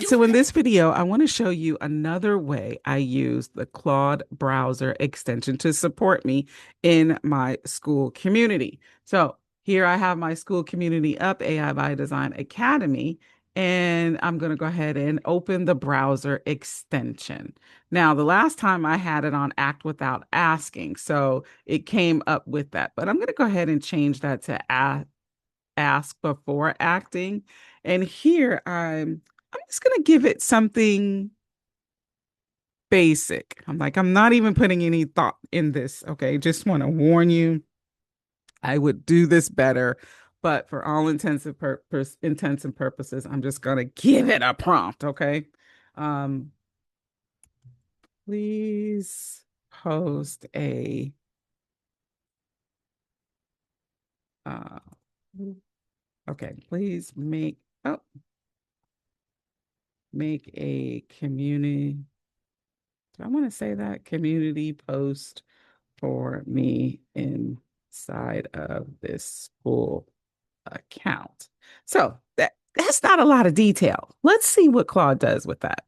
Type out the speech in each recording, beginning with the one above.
right, so in this video, I want to show you another way I use the Claude browser extension to support me in my Skool community. So here I have my Skool community up, AI by Design Academy, and I'm going to go ahead and open the browser extension. Now, the last time I had it on Act Without Asking, so it came up with that, but I'm going to go ahead and change that to ask before acting. And here I'm just gonna give it something basic. I'm not even putting any thought in this. Okay. Just want to warn you, I would do this better. But for all intents and purposes, I'm just gonna give it a prompt. Okay. Um, please post a uh okay, please make a community. Do I want to say that community post for me inside of this Skool account? So that's not a lot of detail. Let's see what Claude does with that.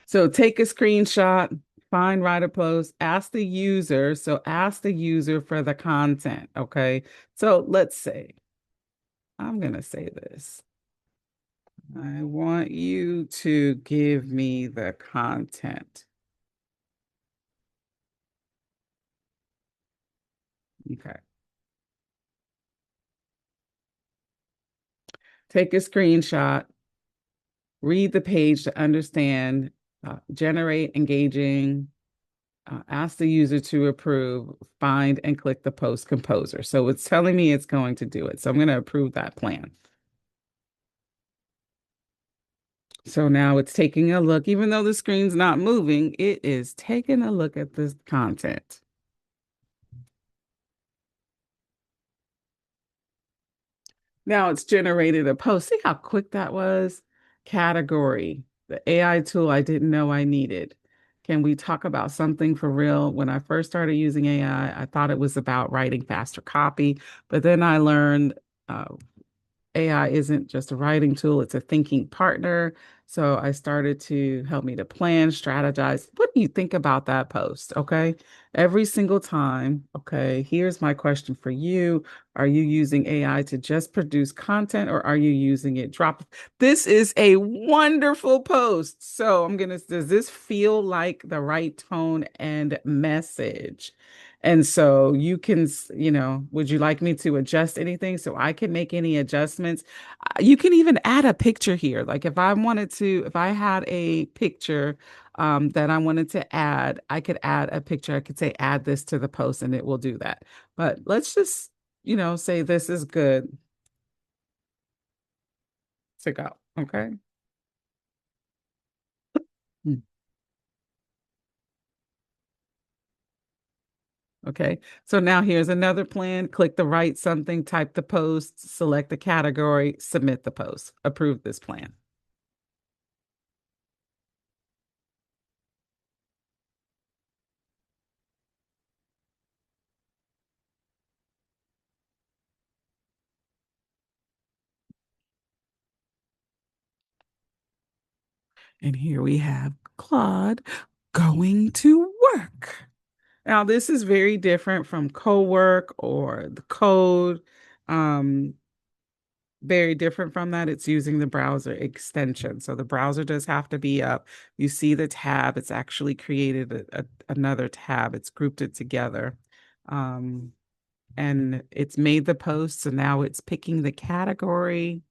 So take a screenshot, find writer post, ask the user. So ask the user for the content. Okay. So let's say, I'm going to say this. I want you to give me the content. Okay. Take a screenshot, read the page to understand, generate engaging, ask the user to approve, find and click the post composer. So it's telling me it's going to do it. So I'm going to approve that plan. So now it's taking a look, even though the screen's not moving, it is taking a look at this content. Now it's generated a post. See how quick that was? Category, the AI tool I didn't know I needed. Can we talk about something for real? When I first started using AI, I thought it was about writing faster copy, but then I learned AI isn't just a writing tool, it's a thinking partner. So I started to help me to plan, strategize. What do you think about that post? Okay. Every single time. Okay. Here's my question for you. Are you using AI to just produce content or are you using it? Drop. This is a wonderful post. So does this feel like the right tone and message? And so you can, would you like me to adjust anything so I can make any adjustments? You can even add a picture here. Like if I had a picture that I wanted to add, I could add a picture. I could say, add this to the post and it will do that. But let's just, say this is good to go. Okay. Hmm. Okay. So now here's another plan. Click the write something, type the post, select the category, submit the post, approve this plan. And here we have Claude going to work. Now, this is very different from co-work or the code. Um, Very different from that. It's using the browser extension. So the browser does have to be up. You see the tab. It's actually created another tab. It's grouped it together. Um, and it's made the post. So now it's picking the category.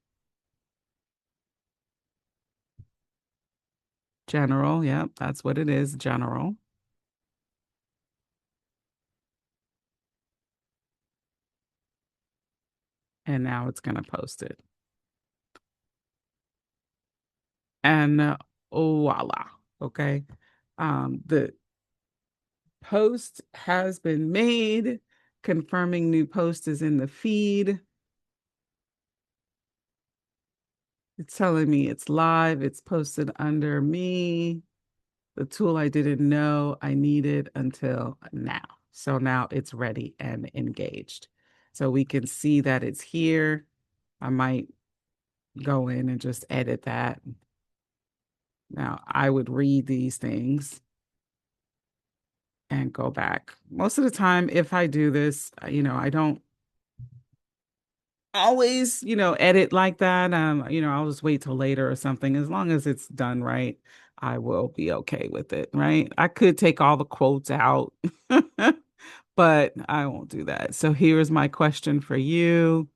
General. Yep, that's what it is. General. And now it's going to post it. And voila. Okay. The post has been made, confirming new post is in the feed. It's telling me it's live. It's posted under me, the tool I didn't know I needed until now. So now it's ready and engaged. So we can see that it's here. I might go in and just edit that. Now, I would read these things and go back. Most of the time, if I do this, I don't always, edit like that. I'll just wait till later or something. As long as it's done right, I will be okay with it, right? I could take all the quotes out, but I won't do that. So here's my question for you.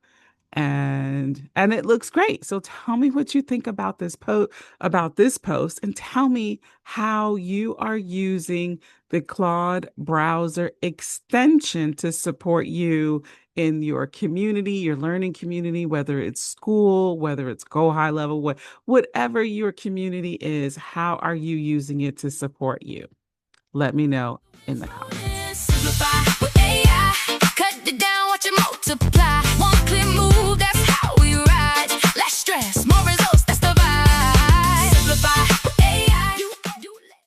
And it looks great. So tell me what you think about this post and tell me how you are using the Claude browser extension to support you in your community, your learning community, whether it's Skool, whether it's Go High Level, whatever your community is, how are you using it to support you? Let me know in the comments. Simplify with AI. Cut it down, watch it multiply.